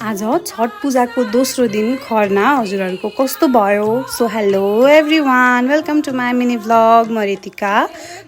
आज छठ पूजाको दोस्रो दिन खरना हजुरहरूको कस्तो भयो। So hello everyone, welcome to my mini vlog. म रितिका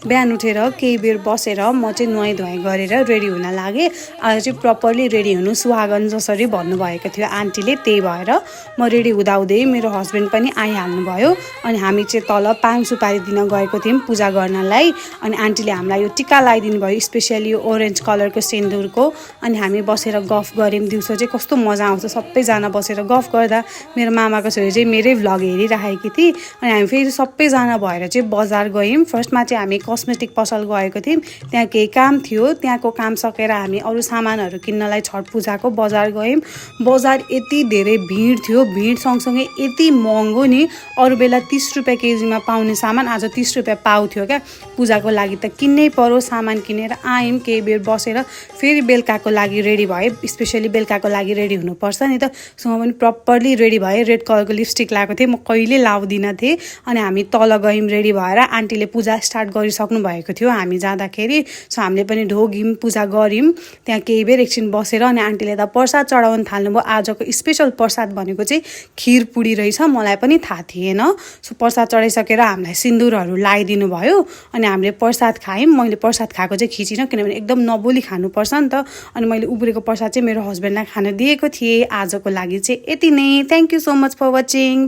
बिहान उठेर केही बेर बसेर म चाहिँ नुहाइ धुवाइ गरेर रेडी हुन लागेँ। आज चाहिँ प्रपरली रेडी हुनु सुहागन जसरी भन्नुभएको थियो आन्टीले, त्यही भएर म रेडी हुँदाहुँदै मेरो हस्बेन्ड पनि आइहाल्नु भयो। अनि हामी चाहिँ तल पान सुपारी दिन गएको थियौँ पूजा गर्नलाई। अनि आन्टीले हामीलाई यो टिका लगाइदिनु भयो, स्पेसली यो ओरेन्ज कलरको सिन्दुरको। अनि हामी बसेर गफ गऱ्यौँ। दिउँसो चाहिँ कस्तो मजा आउँछ सबैजना बसेर गफ गर्दा। मेरो मामाको छोरी चाहिँ मेरै भ्लग हेरिराखेकी थिए। अनि हामी फेरि सबैजना भएर चाहिँ बजार गयौँ। फर्स्टमा चाहिँ हामी कस्मेटिक पसल गएको थियौँ, त्यहाँ केही काम थियो। त्यहाँको काम सकेर हामी अरू सामानहरू किन्नलाई छठ पूजाको बजार गयौँ। बजार यति धेरै भिड थियो, भिड सँगसँगै यति महँगो नि। अरू बेला 30 रुपियाँ केजीमा पाउने सामान आज 30 रुपियाँ पाउ थियो क्या। पूजाको लागि त किन्नै पर्यो। सामान किनेर आयौँ, केही बेर बसेर फेरि बेलुकाको लागि रेडी भएँ। स्पेसली बेलुकाको लागि रेडी हुनुपर्छ नि त। सो म पनि प्रपरली रेडी भएँ। रेड कलरको लिपस्टिक लगाएको थिएँ, म कहिले लाउँदिनँ थिएँ। अनि हामी तल गयौँ रेडी भएर। आन्टीले पूजा स्टार्ट गरिसक्नु भएको थियो हामी जाँदाखेरि। सो हामीले पनि ढोग्यौँ, पूजा गऱ्यौँ। त्यहाँ केही बेर एकछिन बसेर अनि आन्टीले त प्रसाद चढाउन थाल्नुभयो। आजको स्पेसल प्रसाद भनेको चाहिँ खिर पुडी रहेछ, मलाई पनि थाहा थिएन। सो प्रसाद चढाइसकेर हामीलाई सिन्दुरहरू लगाइदिनु भयो। अनि हामीले प्रसाद खायौँ। मैले प्रसाद खाएको चाहिँ खिचिनँ, किनभने एकदम नबोली खानुपर्छ नि त। अनि मैले उब्रेको प्रसाद चाहिँ मेरो हस्बेन्डलाई खान दिएको थिएँ। आजको लागि चाहिँ यति नै। Thank you so much for watching.